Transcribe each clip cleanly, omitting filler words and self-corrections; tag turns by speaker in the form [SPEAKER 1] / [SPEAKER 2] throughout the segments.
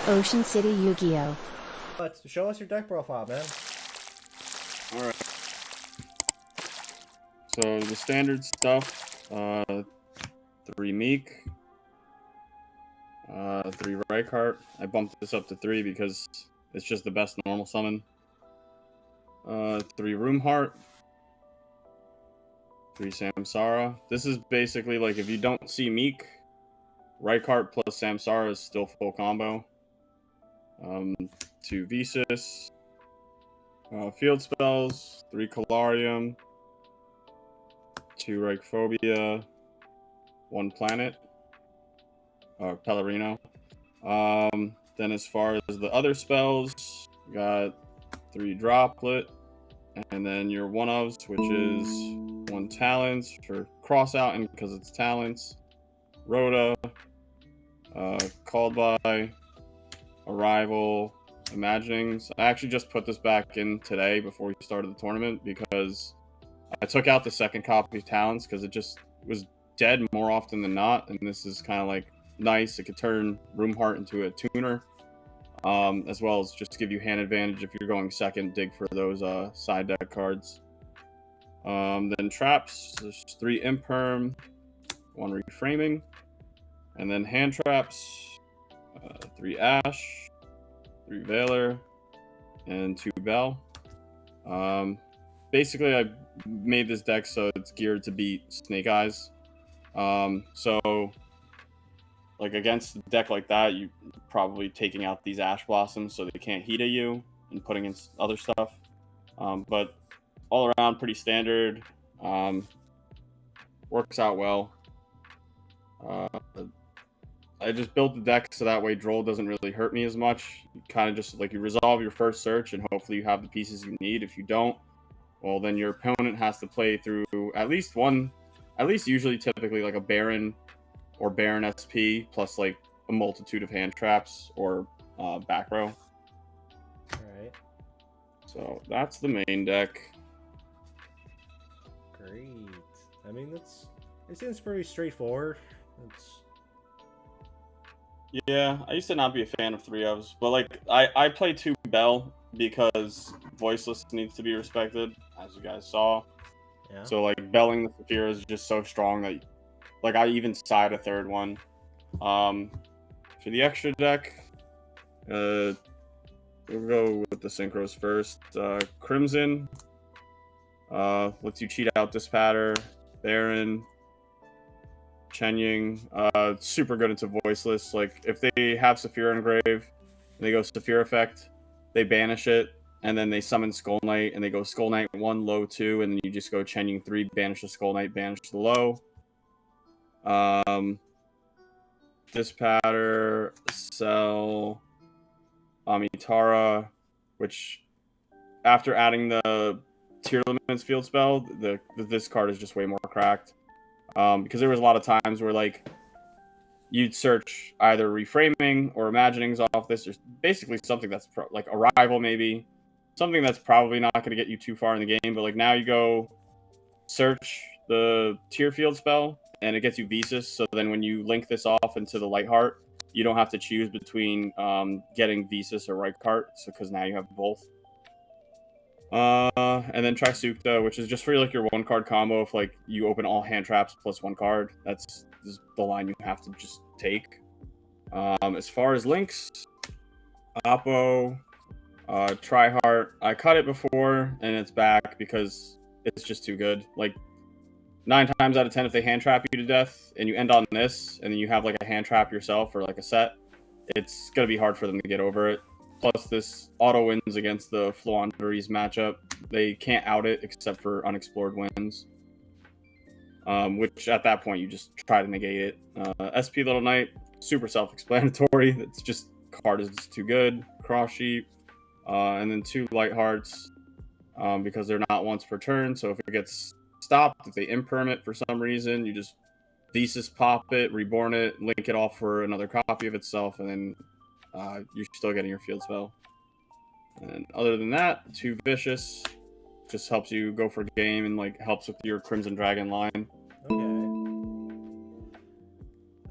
[SPEAKER 1] OceanCityYuGiOh.
[SPEAKER 2] Show us your deck profile, man.
[SPEAKER 3] Alright. So the standard stuff, 3 Meek, 3 Reichardt. I bumped this up to 3 because it's just the best normal summon. 3 Roomheart, 3 Samsara. This is basically like if you don't see Meek, Reichardt plus Samsara is still full combo. 2 Visas, field spells, 3 Calarium, 2 Reichphobia, 1 Planet, Pellerino. Then as far as the other spells, you got 3 Droplet, and then your one-ofs, which is 1 Talents for cross-out, and because it's Talents, Rhoda, Called By, Arrival, Imaginings. I actually just put this back in today before we started the tournament because I took out the second copy of Talents because it just was dead more often than not, and this is kind of like nice. It could turn Roomheart into a tuner, as well as just give you hand advantage if you're going second, dig for those side deck cards. Then traps, there's 3 Imperm, 1 Reframing, and then hand traps, 3 Ash, 3 Veiler, and 2 Bell. Basically, I made this deck so it's geared to beat Snake Eyes. So, like, against a deck like that, you probably taking out these Ash Blossoms so they can't heat at you and putting in other stuff. But all around, pretty standard. Works out well. I just built the deck so that way Droll doesn't really hurt me as much. You kind of just like you resolve your first search and hopefully you have the pieces you need. If you don't, well, then your opponent has to play through at least usually typically like a Baron or Baron SP plus like a multitude of hand traps or back row.
[SPEAKER 2] Alright.
[SPEAKER 3] So that's the main deck.
[SPEAKER 2] Great. I mean, it seems pretty straightforward.
[SPEAKER 3] Yeah, I used to not be a fan of 3-ofs, but like I play 2 Bell because voiceless needs to be respected, as you guys saw.
[SPEAKER 2] Yeah.
[SPEAKER 3] So like belling the Saphira is just so strong that like I even side a 3rd one. For the extra deck, we'll go with the synchros first. Crimson lets you cheat out Dispatter, Baron, Chenying, super good into voiceless. Like if they have Saphira Engrave and they go Saphira Effect, they banish it, and then they summon Skull Knight and they go Skull Knight 1, low 2, and then you just go Chenying 3, banish the Skull Knight, banish the low. Dispatter, Cell, Amitara, which after adding the Tier Limits field spell, this card is just way more cracked. Because there was a lot of times where like you'd search either Reframing or Imaginings off this, or basically something that's like Arrival, maybe something that's probably not going to get you too far in the game. But like now you go search the Tier Field spell and it gets you Visas. So then when you link this off into the Lightheart, you don't have to choose between getting Visas or Reichardt, so because now you have both. And then Trisukta, which is just for like your 1-card combo. If like you open all hand traps plus 1 card, that's the line you have to just take. As far as links, Oppo, Tryhard, I cut it before and it's back because it's just too good. Like 9 times out of 10, if they hand trap you to death and you end on this, and then you have like a hand trap yourself or like a set, it's gonna be hard for them to get over it. Plus, this auto wins against the Floanderies matchup. They can't out it except for unexplored wins. Which at that point you just try to negate it. SP Little Knight, super self-explanatory. It's just card is just too good. Cross Sheep, and then 2 Light Hearts because they're not once per turn. So if it gets stopped, if they imperm it for some reason, you just Thesis pop it, reborn it, link it off for another copy of itself, and then you're still getting your field spell. And other than that, 2 Vicious just helps you go for game and like helps with your Crimson Dragon line.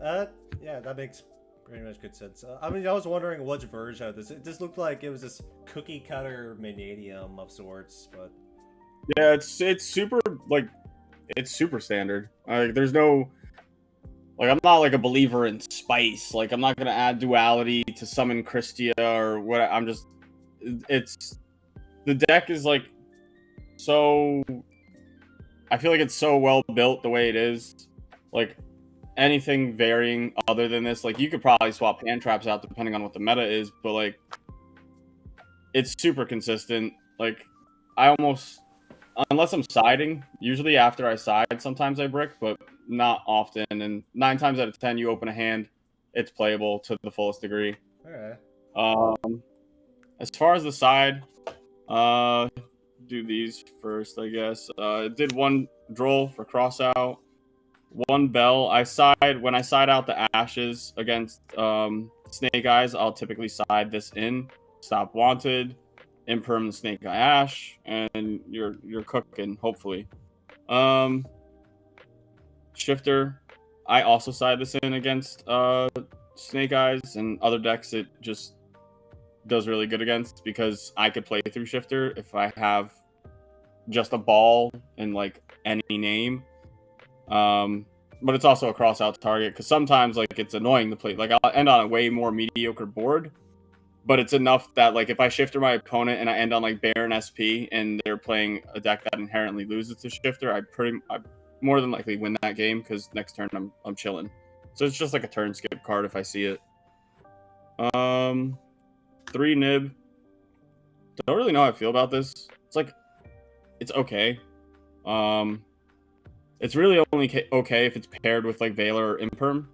[SPEAKER 2] Okay. Yeah, that makes Pretty much good sense. I mean, I was wondering which version of this. It just looked like it was this cookie cutter Mannadium of sorts, but
[SPEAKER 3] Yeah, it's super like it's super standard. Like there's no like I'm not like a believer in spice. Like I'm not gonna add duality to summon Christia or what. I'm just it's the deck is like so. I feel like it's so well built the way it is. Like anything varying other than this, like you could probably swap hand traps out depending on what the meta is, but like it's super consistent. Like I almost unless I'm siding, usually after I side, sometimes I brick, but not often. And 9 times out of 10, you open a hand, it's playable to the fullest degree.
[SPEAKER 2] alright.
[SPEAKER 3] As far as the side, do these first, I guess. Did one droll for cross out, one bell. When I side out the ashes against Snake Eyes, I'll typically side this in, stop wanted, imperm the Snake Eye Ash, and you're cooking, hopefully. Shifter, I also side this in against Snake Eyes and other decks it just does really good against because I could play through Shifter if I have just a ball and like any name. But it's also a cross out target because sometimes like it's annoying to play. Like I'll end on a way more mediocre board, but it's enough that like if I Shifter my opponent and I end on like Baron SP and they're playing a deck that inherently loses to Shifter, I more than likely win that game because next turn I'm chilling. So it's just like a turn skip card if I see it. 3 nib. Don't really know how I feel about this. It's like it's okay. It's really only okay if it's paired with like Valor or Imperm,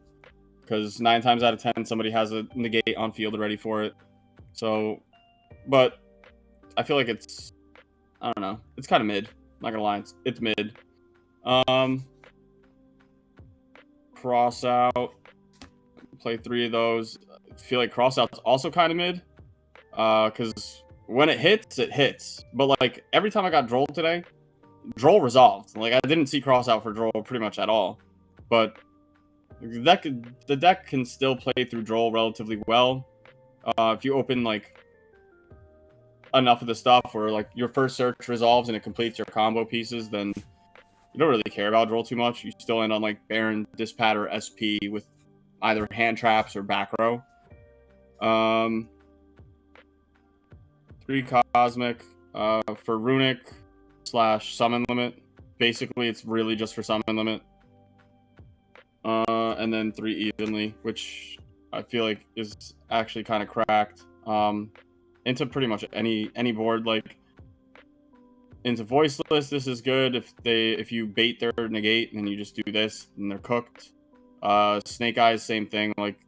[SPEAKER 3] because 9 times out of 10 somebody has a negate on field ready for it. So, but I feel like it's I don't know. It's kind of mid. Not gonna lie, it's mid. Cross out. Play 3 of those. I feel like cross out's also kind of mid. Because when it hits, it hits. But like every time I got droll today, droll resolved. Like I didn't see cross out for droll pretty much at all. But the deck can still play through droll relatively well. If you open like enough of the stuff where like your first search resolves and it completes your combo pieces, then you don't really care about droll too much. You still end on like Baron, Dispat, or SP with either hand traps or back row. 3 cosmic for runic / summon limit. Basically, it's really just for summon limit. And then 3 evenly, which I feel like is actually kind of cracked. Into pretty much any board. Like into voiceless, this is good if you bait their negate and you just do this and they're cooked. Snake Eyes, same thing. Like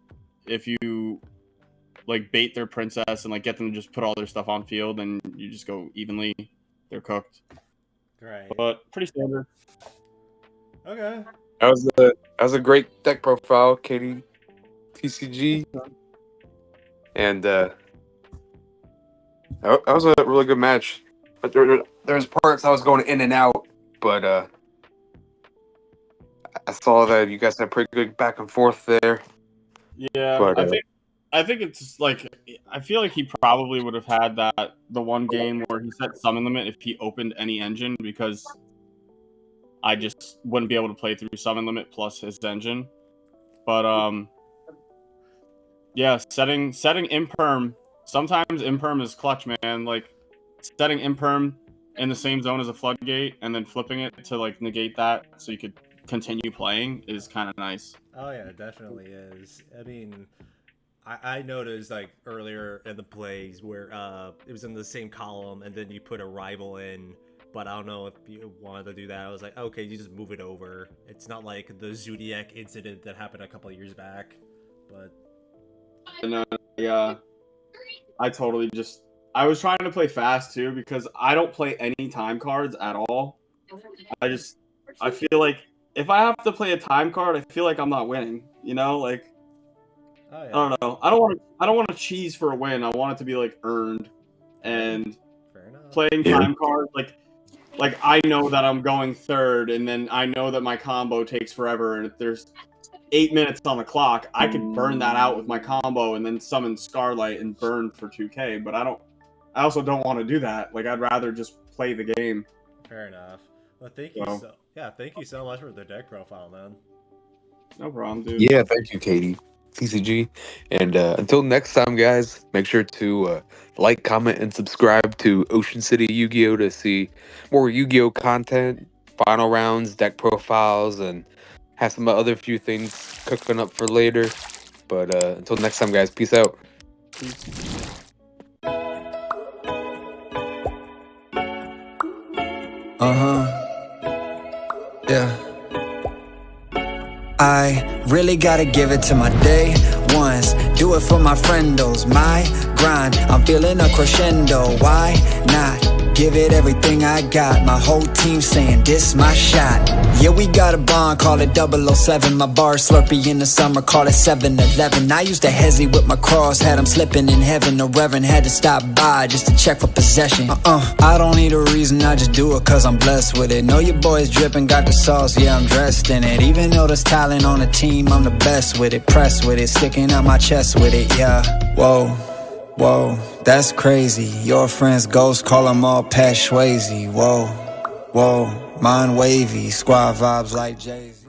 [SPEAKER 3] if you like bait their princess and like get them to just put all their stuff on field and you just go evenly, they're cooked.
[SPEAKER 2] Right.
[SPEAKER 3] But pretty standard.
[SPEAKER 2] Okay.
[SPEAKER 1] That was a great deck profile, KDTCG, and that was a really good match. But there's parts I was going in and out, but I saw that you guys had pretty good back and forth there.
[SPEAKER 3] Yeah,
[SPEAKER 1] but,
[SPEAKER 3] I think it's like I feel like he probably would have had the one game where he set summon limit if he opened any engine, because I just wouldn't be able to play through summon limit plus his engine. But yeah, setting imperm. Sometimes imperm is clutch, man. Like setting imperm in the same zone as a floodgate and then flipping it to like negate that so you could continue playing is kind of nice.
[SPEAKER 2] Oh yeah, it definitely is. I mean, I noticed like earlier in the plays where it was in the same column and then you put a rival in, but I don't know if you wanted to do that. I was like, okay, you just move it over. It's not like the Zodiac incident that happened a couple of years back, but
[SPEAKER 3] And yeah, I totally I was trying to play fast too because I don't play any time cards at all. I feel like if I have to play a time card, I feel like I'm not winning. You know, like
[SPEAKER 2] oh yeah,
[SPEAKER 3] I don't know. I don't want to cheese for a win. I want it to be like earned. And
[SPEAKER 2] fair enough.
[SPEAKER 3] playing time cards like I know that I'm going third, and then I know that my combo takes forever, and if there's 8 minutes on the clock, I could burn that out with my combo and then summon Scarlight and burn for 2k. But I also don't want to do that. Like, I'd rather just play the game.
[SPEAKER 2] Fair enough. Well, thank you thank you so much for the deck profile, man.
[SPEAKER 3] No problem, dude.
[SPEAKER 1] Yeah, thank you, KDTCG. And until next time, guys, make sure to like, comment, and subscribe to Ocean City Yu-Gi-Oh to see more Yu-Gi-Oh content, final rounds, deck profiles, and have some other few things cooking up for later. But until next time, guys, peace out.
[SPEAKER 4] Yeah. I really gotta give it to my day ones. Do it for my friendos. My grind, I'm feeling a crescendo. Why not? Give it everything I got. My whole team saying this my shot. Yeah, we got a bond, call it 007. My bar Slurpee in the summer, call it 7-Eleven. I used to hezzy with my cross, had him slipping in heaven. The reverend had to stop by just to check for possession. I don't need a reason, I just do it cause I'm blessed with it. Know your boy's dripping, got the sauce, yeah, I'm dressed in it. Even though there's talent on the team, I'm the best with it. Pressed with it, sticking out my chest with it, yeah. Whoa, that's crazy. Your friend's ghost, call them all Pat Swayze. Whoa, mind wavy, squad vibes like Jay-Z.